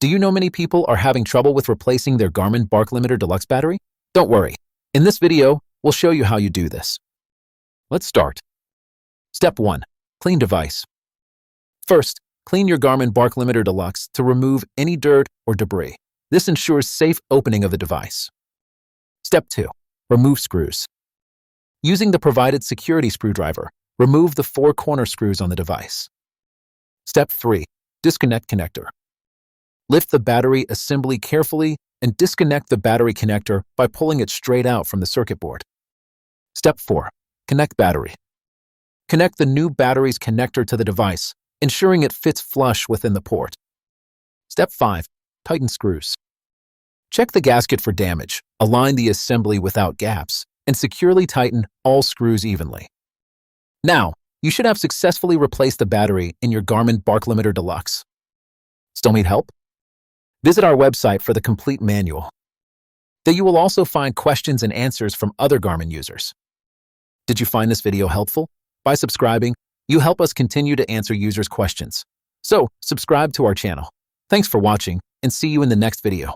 Do you know many people are having trouble with replacing their Garmin BarkLimiter Deluxe battery? Don't worry. In this video, we'll show you how you do this. Let's start. Step 1. Clean device. First, clean your Garmin BarkLimiter Deluxe to remove any dirt or debris. This ensures safe opening of the device. Step 2. Remove screws. Using the provided security screwdriver, remove the 4 corner screws on the device. Step 3. Disconnect connector. Lift the battery assembly carefully and disconnect the battery connector by pulling it straight out from the circuit board. Step 4. Connect battery. Connect the new battery's connector to the device, ensuring it fits flush within the port. Step 5. Tighten screws. Check the gasket for damage, align the assembly without gaps, and securely tighten all screws evenly. Now, you should have successfully replaced the battery in your Garmin BarkLimiter Deluxe. Still need help? Visit our website for the complete manual. There you will also find questions and answers from other Garmin users. Did you find this video helpful? By subscribing, you help us continue to answer users' questions. So, subscribe to our channel. Thanks for watching, and see you in the next video.